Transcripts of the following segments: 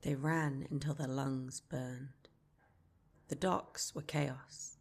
They ran until their lungs burned. The docks were chaos.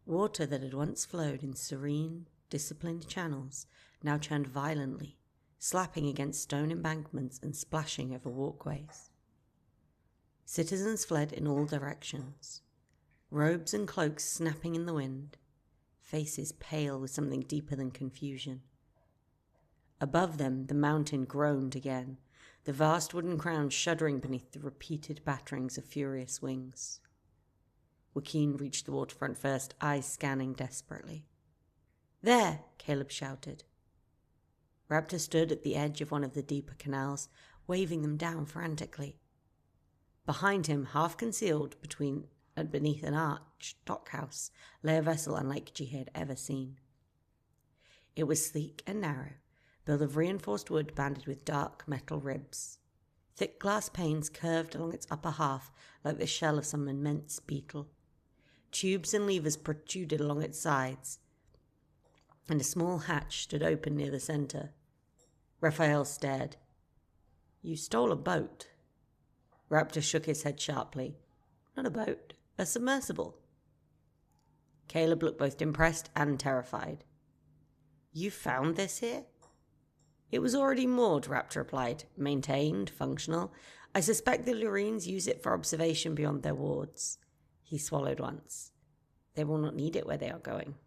Water that had once flowed in serene, disciplined channels now churned violently, slapping against stone embankments and splashing over walkways. Citizens fled in all directions, robes and cloaks snapping in the wind, faces pale with something deeper than confusion. Above them, the mountain groaned again, the vast wooden crown shuddering beneath the repeated batterings of furious wings. Joaquin reached the waterfront first, eyes scanning desperately. "There!" Caleb shouted. Raptor stood at the edge of one of the deeper canals, waving them down frantically. Behind him, half concealed beneath an arched dockhouse, lay a vessel unlike Jihye had ever seen. It was sleek and narrow, built of reinforced wood banded with dark metal ribs. Thick glass panes curved along its upper half like the shell of some immense beetle. Tubes and levers protruded along its sides, and a small hatch stood open near the center. Raphael stared. "You stole a boat." Raptor shook his head sharply. "Not a boat, a submersible." Caleb looked both impressed and terrified. "You found this here?" "It was already moored," Raptor replied. "Maintained, functional. I suspect the Lurines use it for observation beyond their wards." He swallowed once. "They will not need it where they are going."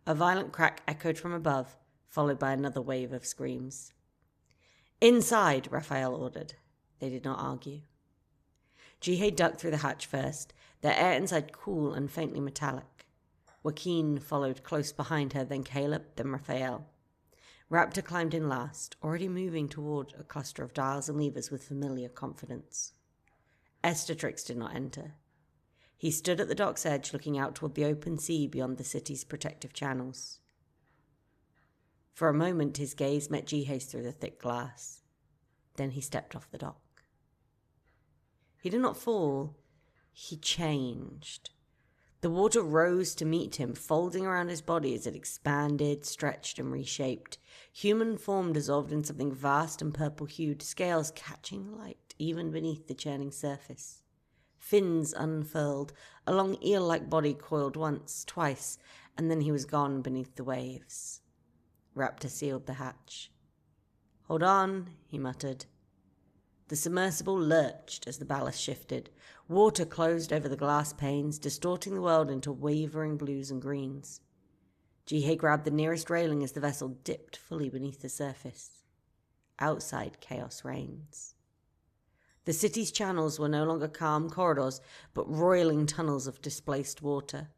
A violent crack echoed from above, followed by another wave of screams. "Inside," Raphael ordered. They did not argue. Jihye ducked through the hatch first, their air inside cool and faintly metallic. Joaquin followed close behind her, then Caleb, then Raphael. Raptor climbed in last, already moving toward a cluster of dials and levers with familiar confidence. Estatrix did not enter. He stood at the dock's edge, looking out toward the open sea beyond the city's protective channels. For a moment, his gaze met Jihye's through the thick glass. Then he stepped off the dock. He did not fall. He changed. The water rose to meet him, folding around his body as it expanded, stretched, and reshaped. Human form dissolved in something vast and purple-hued, scales catching light even beneath the churning surface. Fins unfurled, a long eel-like body coiled once, twice, and then he was gone beneath the waves. Raptor sealed the hatch. "Hold on," he muttered. The submersible lurched as the ballast shifted. Water closed over the glass panes, distorting the world into wavering blues and greens. Jihye grabbed the nearest railing as the vessel dipped fully beneath the surface. Outside, chaos reigns. The city's channels were no longer calm corridors, but roiling tunnels of displaced water.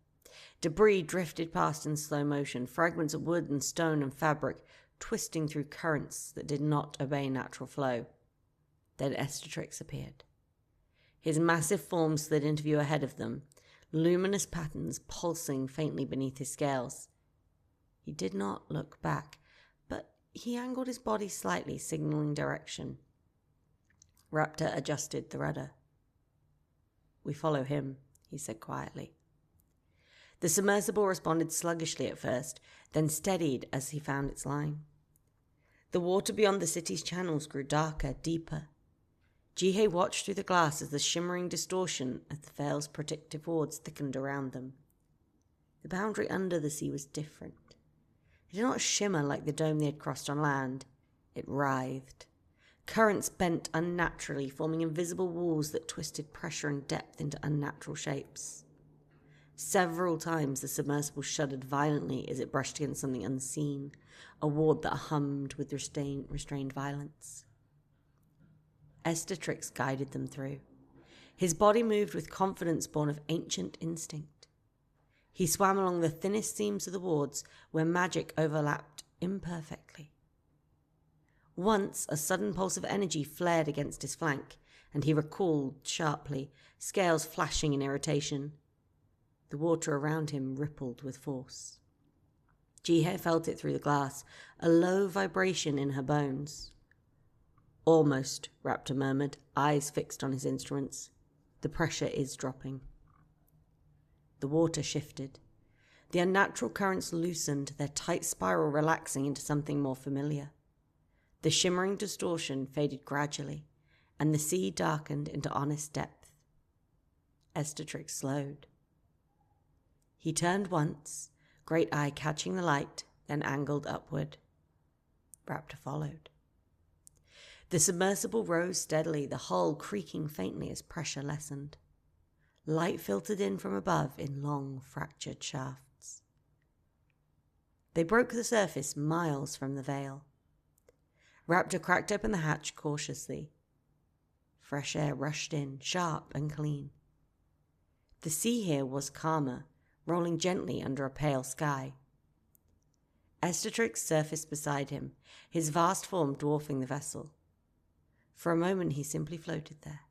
Debris drifted past in slow motion, fragments of wood and stone and fabric twisting through currents that did not obey natural flow. Then Estatrix appeared. His massive form slid into view ahead of them, luminous patterns pulsing faintly beneath his scales. He did not look back, but he angled his body slightly, signaling direction. Raptor adjusted the rudder. "We follow him," he said quietly. The submersible responded sluggishly at first, then steadied as he found its line. The water beyond the city's channels grew darker, deeper. Jihye watched through the glass as the shimmering distortion of the veil's protective wards thickened around them. The boundary under the sea was different. It did not shimmer like the dome they had crossed on land. It writhed. Currents bent unnaturally, forming invisible walls that twisted pressure and depth into unnatural shapes. Several times the submersible shuddered violently as it brushed against something unseen, a ward that hummed with restrained violence. Estatrix guided them through. His body moved with confidence born of ancient instinct. He swam along the thinnest seams of the wards where magic overlapped imperfectly. Once a sudden pulse of energy flared against his flank, and he recalled sharply, scales flashing in irritation. The water around him rippled with force. Jihye felt it through the glass, a low vibration in her bones. "Almost," Raptor murmured, eyes fixed on his instruments. "The pressure is dropping." The water shifted. The unnatural currents loosened, their tight spiral relaxing into something more familiar. The shimmering distortion faded gradually, and the sea darkened into honest depth. Estatrix slowed. He turned once, great eye catching the light, then angled upward. Raptor followed. The submersible rose steadily, the hull creaking faintly as pressure lessened. Light filtered in from above in long, fractured shafts. They broke the surface miles from the veil. Raptor cracked open the hatch cautiously. Fresh air rushed in, sharp and clean. The sea here was calmer, rolling gently under a pale sky. Estatrix surfaced beside him, his vast form dwarfing the vessel. For a moment he simply floated there,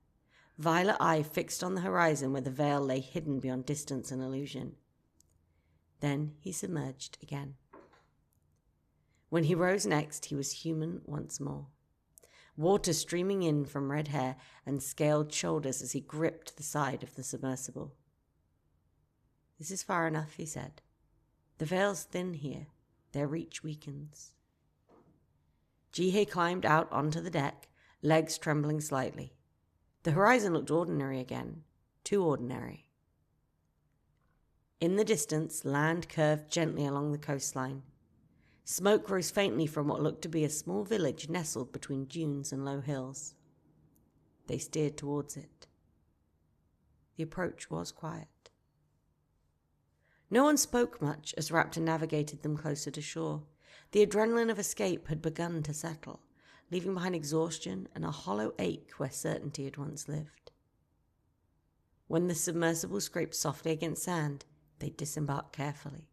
violet eye fixed on the horizon where the veil lay hidden beyond distance and illusion. Then he submerged again. When he rose next, he was human once more. Water streaming in from red hair and scaled shoulders as he gripped the side of the submersible. "This is far enough," he said. "The veil's thin here. Their reach weakens." Jihye climbed out onto the deck, legs trembling slightly. The horizon looked ordinary again, too ordinary. In the distance, land curved gently along the coastline. Smoke rose faintly from what looked to be a small village nestled between dunes and low hills. They steered towards it. The approach was quiet. No one spoke much as Raptor navigated them closer to shore. The adrenaline of escape had begun to settle, leaving behind exhaustion and a hollow ache where certainty had once lived. When the submersible scraped softly against sand, they disembarked carefully.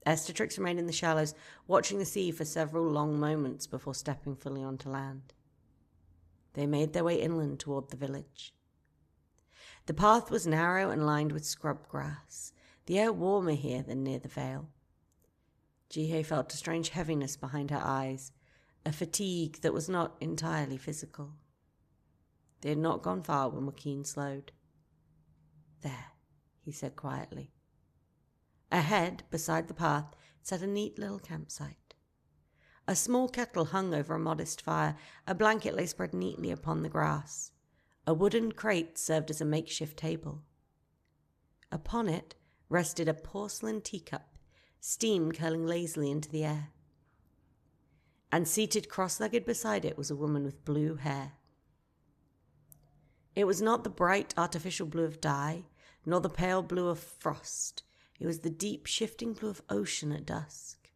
Estatrix remained in the shallows, watching the sea for several long moments before stepping fully onto land. They made their way inland toward the village. The path was narrow and lined with scrub grass, the air warmer here than near the veil. Jihye felt a strange heaviness behind her eyes, a fatigue that was not entirely physical. They had not gone far when Joaquin slowed. "There," he said quietly. Ahead, beside the path, sat a neat little campsite. A small kettle hung over a modest fire, a blanket lay spread neatly upon the grass. A wooden crate served as a makeshift table. Upon it rested a porcelain teacup, steam curling lazily into the air. And seated cross-legged beside it was a woman with blue hair. It was not the bright artificial blue of dye, nor the pale blue of frost. It was the deep, shifting blue of ocean at dusk.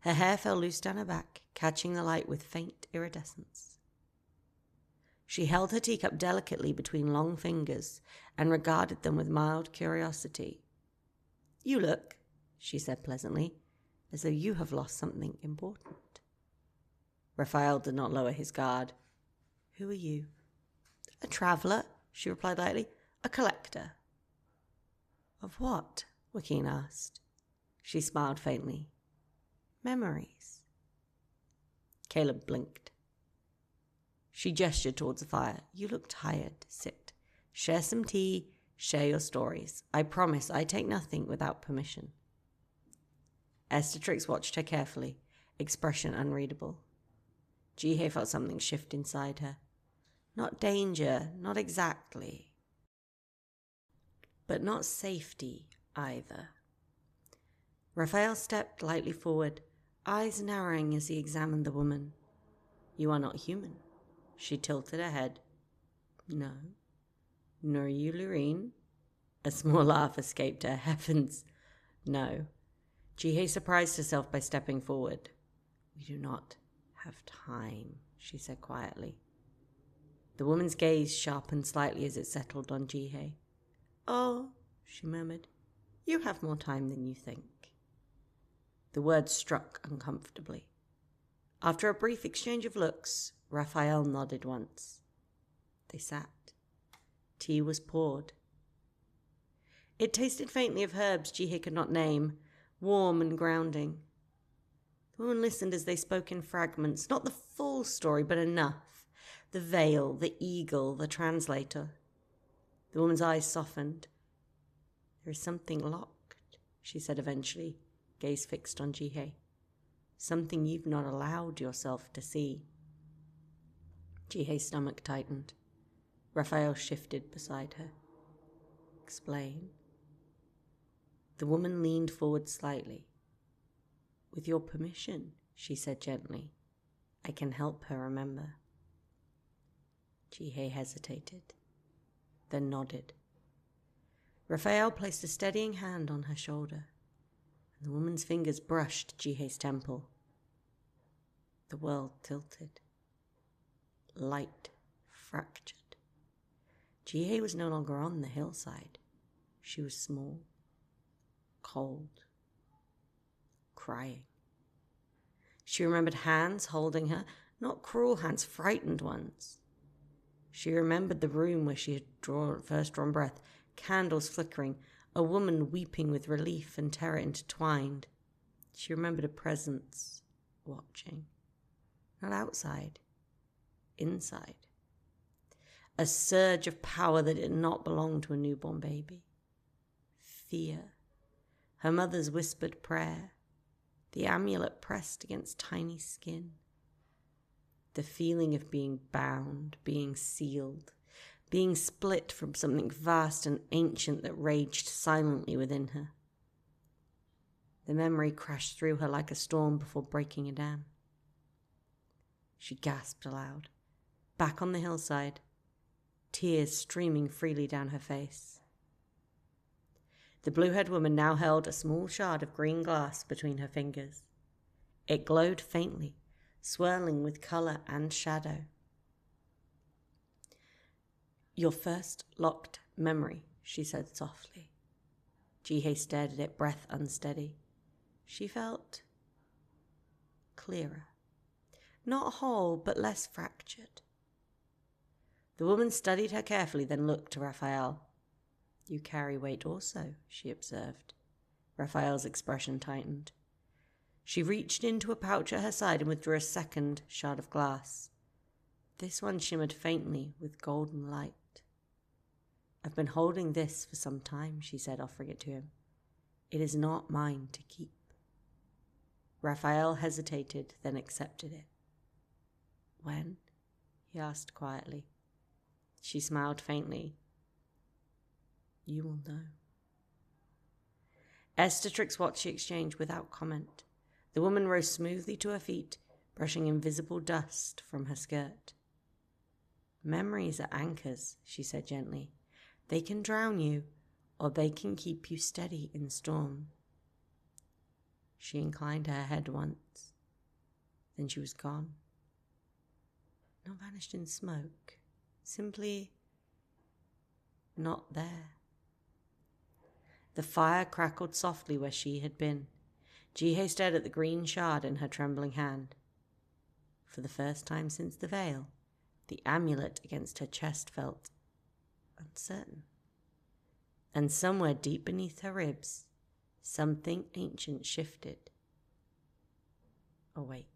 Her hair fell loose down her back, catching the light with faint iridescence. She held her teacup delicately between long fingers and regarded them with mild curiosity. "You look," she said pleasantly, "as though you have lost something important." Raphael did not lower his guard. "Who are you?" "A traveller," she replied lightly. "A collector." "Of what?" Joaquin asked. She smiled faintly. "Memories." Caleb blinked. She gestured towards the fire. "You look tired. Sit. Share some tea. Share your stories. I promise I take nothing without permission." Estatrix watched her carefully, expression unreadable. Jihye felt something shift inside her. Not danger, not exactly. But not safety either. Raphael stepped lightly forward, eyes narrowing as he examined the woman. "You are not human." She tilted her head. "No. Nor you, Lorene?" A small laugh escaped her. "Heavens, no." Jihye surprised herself by stepping forward. "We do not have time," she said quietly. The woman's gaze sharpened slightly as it settled on Jihye. "Oh," she murmured, "you have more time than you think." The words struck uncomfortably. After a brief exchange of looks, Raphael nodded once. They sat. Tea was poured. It tasted faintly of herbs Jihye could not name, warm and grounding. The woman listened as they spoke in fragments, not the full story, but enough. The veil, the eagle, the translator. The woman's eyes softened. "There is something locked," she said eventually, gaze fixed on Jihye. something you've not allowed yourself to see. Jihye's stomach tightened. Raphael shifted beside her. Explain. The woman leaned forward slightly. With your permission, she said gently, I can help her remember. Jihye hesitated, then nodded. Raphael placed a steadying hand on her shoulder, and the woman's fingers brushed Jihye's temple. The world tilted. Light fractured. Jihye was no longer on the hillside. She was small, cold, crying. She remembered hands holding her, not cruel hands, frightened ones. She remembered the room where she had first drawn breath, candles flickering, a woman weeping with relief and terror intertwined. She remembered a presence watching. Not outside, inside. A surge of power that did not belong to a newborn baby. Fear. Her mother's whispered prayer. The amulet pressed against tiny skin. The feeling of being bound, being sealed, being split from something vast and ancient that raged silently within her. The memory crashed through her like a storm before breaking a dam. She gasped aloud, back on the hillside, tears streaming freely down her face. The blue-haired woman now held a small shard of green glass between her fingers. It glowed faintly, swirling with color and shadow. Your first locked memory, she said softly. Jihye stared at it, breath unsteady. She felt clearer. Not whole, but less fractured. The woman studied her carefully, then looked to Raphael. You carry weight also, she observed. Raphael's expression tightened. She reached into a pouch at her side and withdrew a second shard of glass. This one shimmered faintly with golden light. I've been holding this for some time, she said, offering it to him. It is not mine to keep. Raphael hesitated, then accepted it. When? He asked quietly. She smiled faintly. You will know. Esther watched the exchange without comment. The woman rose smoothly to her feet, brushing invisible dust from her skirt. Memories are anchors, she said gently. They can drown you, or they can keep you steady in storm. She inclined her head once. Then she was gone. Not vanished in smoke, simply not there. The fire crackled softly where she had been. Jihye stared at the green shard in her trembling hand. For the first time since the veil, the amulet against her chest felt uncertain. And somewhere deep beneath her ribs, something ancient shifted. Awake.